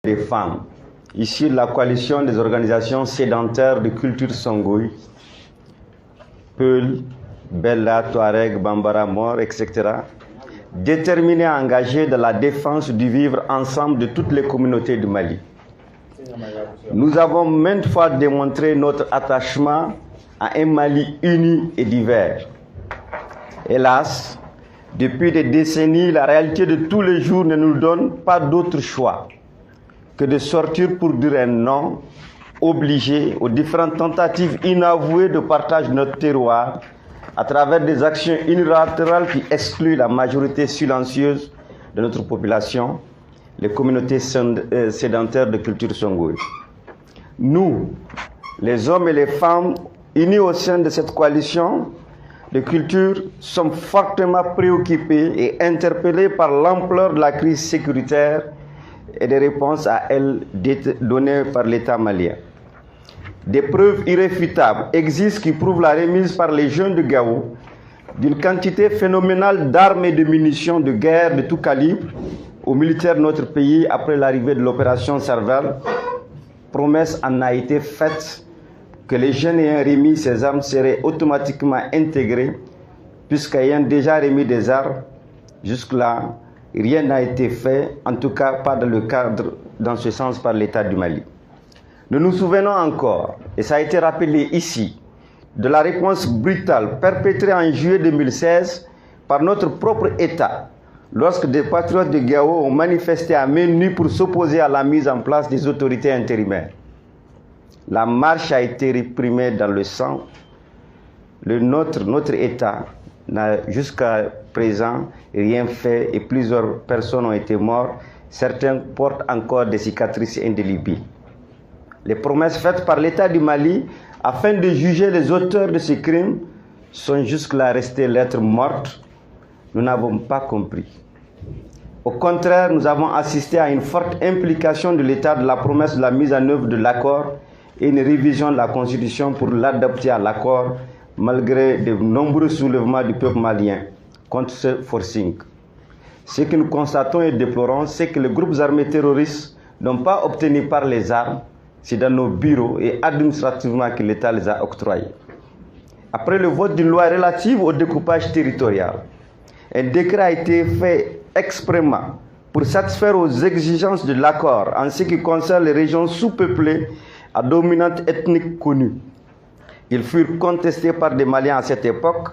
des femmes, issues de la coalition des organisations sédentaires de culture Songhouï, Peul, Bella, Touareg, Bambara, Mor, etc., déterminées à engager dans la défense du vivre ensemble de toutes les communautés du Mali. Nous avons maintes fois démontré notre attachement à un Mali uni et divers. Hélas, depuis des décennies, la réalité de tous les jours ne nous donne pas d'autre choix que de sortir pour dire un non obligé aux différentes tentatives inavouées de partage de notre terroir à travers des actions unilatérales qui excluent la majorité silencieuse de notre population, les communautés sédentaires de culture Songhouï. Nous, les hommes et les femmes unis au sein de cette coalition de culture, sommes fortement préoccupés et interpellés par l'ampleur de la crise sécuritaire et des réponses à elle données par l'État malien. Des preuves irréfutables existent qui prouvent la remise par les jeunes de Gao d'une quantité phénoménale d'armes et de munitions de guerre de tout calibre aux militaires de notre pays après l'arrivée de l'opération Serval. Promesse en a été faite que les jeunes ayant remis ces armes seraient automatiquement intégrés, puisqu'ayant déjà remis des armes, jusque-là, rien n'a été fait, en tout cas pas dans le cadre, dans ce sens, par l'État du Mali. Nous nous souvenons encore, et ça a été rappelé ici, de la réponse brutale perpétrée en juillet 2016 par notre propre État, lorsque des patriotes de Gao ont manifesté à main nue pour s'opposer à la mise en place des autorités intérimaires. La marche a été réprimée dans le sang. Notre État n'a jusqu'à présent rien fait et plusieurs personnes ont été mortes. Certains portent encore des cicatrices indélébiles. Les promesses faites par l'État du Mali afin de juger les auteurs de ces crimes sont jusque-là restées lettres mortes. Nous n'avons pas compris. Au contraire, nous avons assisté à une forte implication de l'État de la promesse de la mise en œuvre de l'accord et une révision de la Constitution pour l'adapter à l'accord, malgré de nombreux soulèvements du peuple malien contre ce forcing. Ce que nous constatons et déplorons, c'est que les groupes armés terroristes n'ont pas obtenu par les armes, c'est dans nos bureaux et administrativement que l'État les a octroyés. Après le vote d'une loi relative au découpage territorial, un décret a été fait expressément pour satisfaire aux exigences de l'accord en ce qui concerne les régions sous-peuplées à dominante ethnique connue. Ils furent contestés par des Maliens à cette époque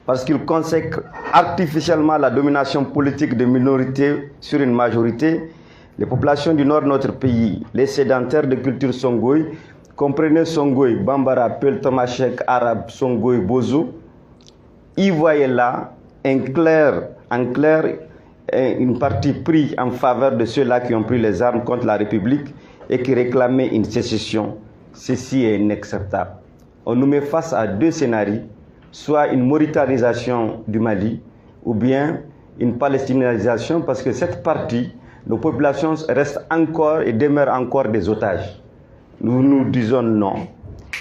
parce qu'ils consacrent artificiellement la domination politique de minorités sur une majorité. Les populations du nord de notre pays, les sédentaires de culture Songhouï, comprenez Songhouï, Bambara, Peul, Tomashek, Arabe, Songhouï, Bozo, y voyaient là en clair une partie prise en faveur de ceux-là qui ont pris les armes contre la République et qui réclamaient une sécession. Ceci est inacceptable. On nous met face à deux scénarios, soit une mauritanisation du Mali ou bien une palestinianisation, parce que cette partie, nos populations restent encore et demeurent encore des otages. Nous nous disons non.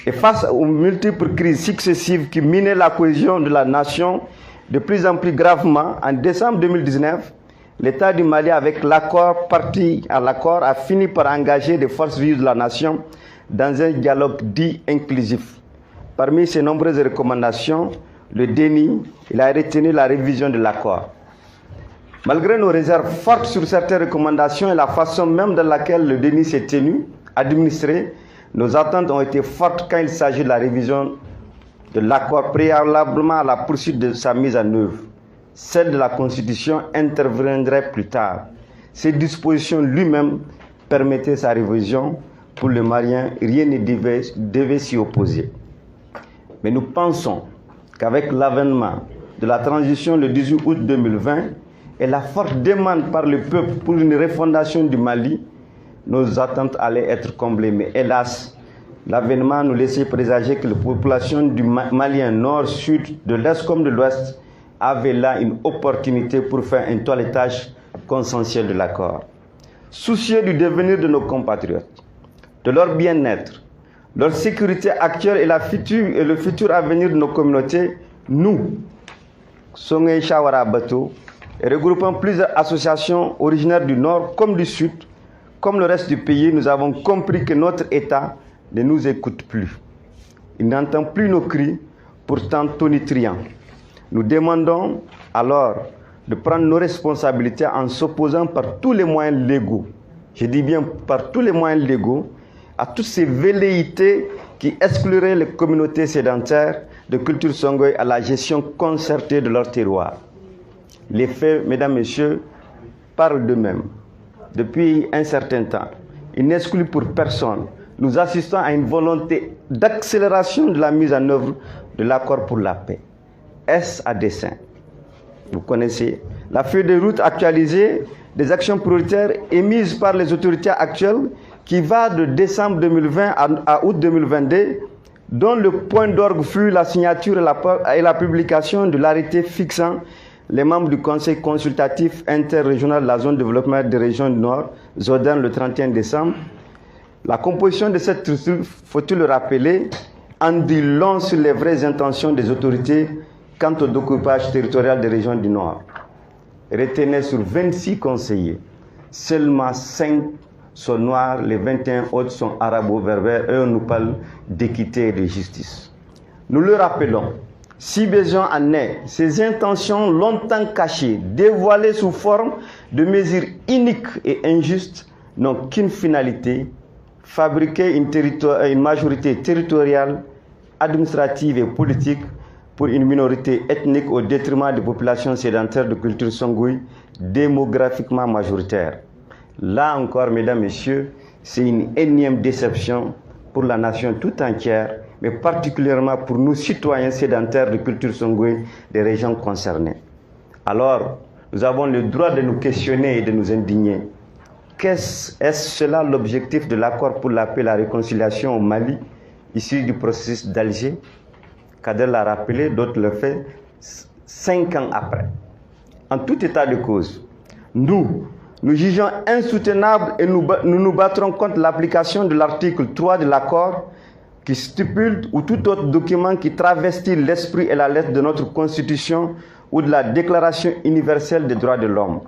Et face aux multiples crises successives qui minaient la cohésion de la nation de plus en plus gravement, en décembre 2019, l'État du Mali, avec l'accord, parti à l'accord, a fini par engager des forces vives de la nation dans un dialogue dit inclusif. Parmi ces nombreuses recommandations, le déni, il a retenu la révision de l'accord. Malgré nos réserves fortes sur certaines recommandations et la façon même dans laquelle le déni s'est tenu, administré, nos attentes ont été fortes quand il s'agit de la révision de l'accord préalablement à la poursuite de sa mise en œuvre. Celle de la Constitution interviendrait plus tard. Ces dispositions lui-même permettaient sa révision. Pour le Malien, rien ne devait s'y opposer. Mais nous pensons qu'avec l'avènement de la transition le 18 août 2020 et la forte demande par le peuple pour une refondation du Mali, nos attentes allaient être comblées. Mais hélas, l'avènement nous laissait présager que la population du Malien nord, sud, de l'est comme de l'ouest avait là une opportunité pour faire un toilettage consensuel de l'accord. Soucieux du devenir de nos compatriotes, de leur bien-être, leur sécurité actuelle et le futur avenir de nos communautés, nous, Songhouï Chawara Bato, regroupant plusieurs associations originaires du nord comme du sud, comme le reste du pays, nous avons compris que notre État ne nous écoute plus. Il n'entend plus nos cris, pourtant tonitruants. Nous demandons alors de prendre nos responsabilités en s'opposant par tous les moyens légaux, je dis bien par tous les moyens légaux, à toutes ces velléités qui excluraient les communautés sédentaires de culture Songhai à la gestion concertée de leur terroir. Les faits, mesdames, messieurs, parlent d'eux-mêmes. Depuis un certain temps, ils n'excluent pour personne. Nous assistons à une volonté d'accélération de la mise en œuvre de l'accord pour la paix. Est-ce à dessein? Vous connaissez la feuille de route actualisée des actions prioritaires émises par les autorités actuelles qui va de décembre 2020 à août 2022, dont le point d'orgue fut la signature et la publication de l'arrêté fixant les membres du Conseil consultatif interrégional de la zone de développement des régions du Nord, ZODEN, le 31 décembre. La composition de cette structure, faut-il le rappeler, en dit long sur les vraies intentions des autorités quant au découpage territorial des régions du Nord. Retenez sur 26 conseillers, seulement 5 sont noirs, les 21 autres sont arabo-berbères et on nous parle d'équité et de justice. Nous le rappelons, si besoin en est, ces intentions longtemps cachées, dévoilées sous forme de mesures iniques et injustes, n'ont qu'une finalité, fabriquer une majorité territoriale, administrative et politique pour une minorité ethnique au détriment des populations sédentaires de culture Songhai, démographiquement majoritaires. Là encore, mesdames, messieurs, c'est une énième déception pour la nation tout entière, mais particulièrement pour nous citoyens sédentaires de culture Songhai des régions concernées. Alors, nous avons le droit de nous questionner et de nous indigner. Est-ce cela l'objectif de l'accord pour la paix et la réconciliation au Mali, issu du processus d'Alger? Kader l'a rappelé, d'autres le font, 5 ans après. En tout état de cause, nous jugeons insoutenable et nous battrons contre l'application de l'article 3 de l'accord qui stipule ou tout autre document qui travestit l'esprit et la lettre de notre Constitution ou de la Déclaration universelle des droits de l'homme,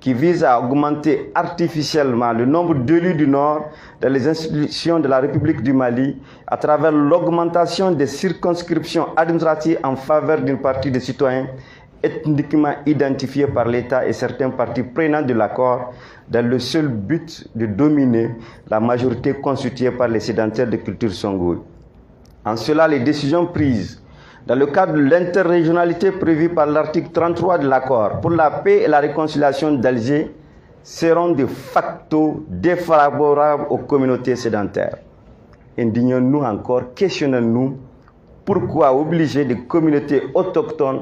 qui vise à augmenter artificiellement le nombre d'élus du Nord dans les institutions de la République du Mali à travers l'augmentation des circonscriptions administratives en faveur d'une partie des citoyens ethniquement identifiés par l'État et certains partis prenants de l'accord dans le seul but de dominer la majorité constituée par les sédentaires de culture Songhai. En cela, les décisions prises dans le cadre de l'interrégionalité prévue par l'article 33 de l'accord pour la paix et la réconciliation d'Alger seront de facto défavorables aux communautés sédentaires. Indignons-nous encore, questionnons-nous pourquoi obliger des communautés autochtones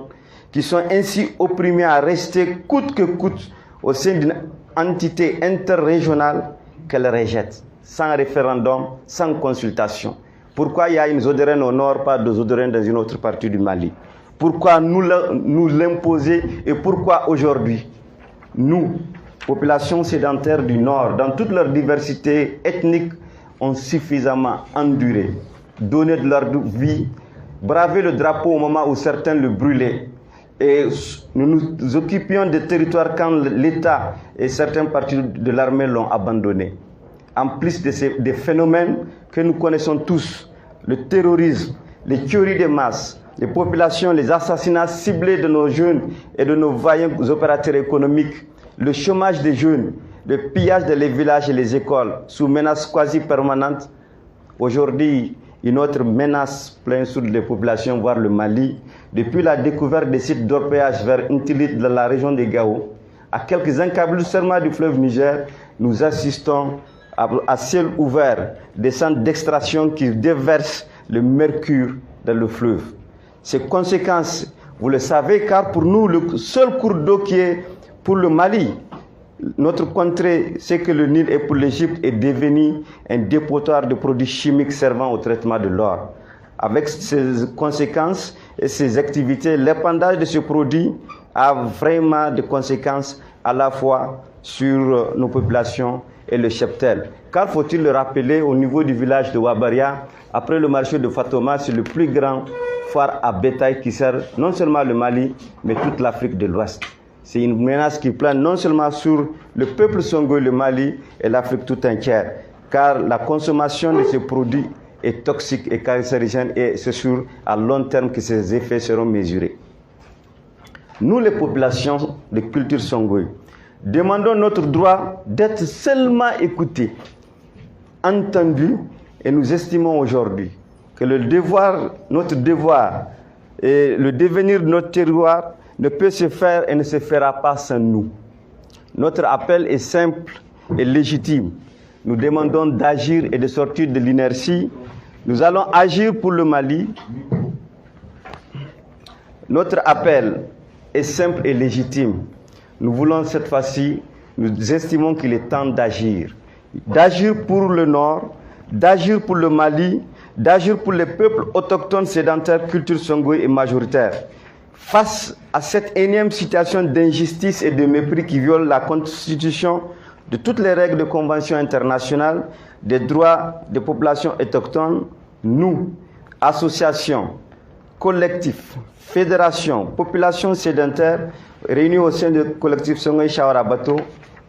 qui sont ainsi opprimées à rester coûte que coûte au sein d'une entité interrégionale qu'elles rejettent, sans référendum, sans consultation. Pourquoi il y a une Zodérène au nord, pas de Zodérène dans une autre partie du Mali? Pourquoi nous l'imposer et pourquoi aujourd'hui, nous, population sédentaire du nord, dans toute leur diversité ethnique, ont suffisamment enduré, donné de leur vie, bravé le drapeau au moment où certains le brûlaient. Et nous nous occupions des territoires quand l'État et certaines parties de l'armée l'ont abandonné. En plus des phénomènes que nous connaissons tous, le terrorisme, les tueries de masse, les populations, les assassinats ciblés de nos jeunes et de nos vaillants opérateurs économiques, le chômage des jeunes, le pillage des villages et les écoles sous menace quasi permanente. Aujourd'hui, une autre menace pleine sur les populations, voire le Mali, depuis la découverte des sites d'orpaillage vers Intilit dans la région de Gao, à quelques encablures du fleuve Niger, nous assistons à ciel ouvert des centres d'extraction qui déversent le mercure dans le fleuve. Ces conséquences, vous le savez, car pour nous, le seul cours d'eau qui est pour le Mali, notre contrée, c'est que le Nil est pour l'Égypte est devenu un dépotoir de produits chimiques servant au traitement de l'or. Avec ces conséquences et ces activités, l'épandage de ce produit a vraiment des conséquences à la fois sur nos populations et le cheptel. Car faut-il le rappeler, au niveau du village de Wabaria, après le marché de Fatoma, c'est le plus grand foire à bétail qui sert non seulement le Mali, mais toute l'Afrique de l'Ouest. C'est une menace qui plane non seulement sur le peuple songhai, le Mali et l'Afrique tout entière, car la consommation de ces produits est toxique et cancérigène et c'est sûr à long terme que ces effets seront mesurés. Nous, les populations de culture songhai, demandons notre droit d'être seulement écoutés, entendus, et nous estimons aujourd'hui que notre devoir et le devenir de notre terroir ne peut se faire et ne se fera pas sans nous. Notre appel est simple et légitime. Nous demandons d'agir et de sortir de l'inertie. Nous allons agir pour le Mali. Notre appel est simple et légitime. Nous voulons cette fois-ci, nous estimons qu'il est temps d'agir. D'agir pour le Nord, d'agir pour le Mali, d'agir pour les peuples autochtones sédentaires, culture songhai et majoritaire. Face à cette énième situation d'injustice et de mépris qui viole la Constitution, de toutes les règles de convention internationale, des droits des populations autochtones, nous, associations, collectifs, fédérations, populations sédentaires, réunis au sein du collectif Songhai Shawara Bato,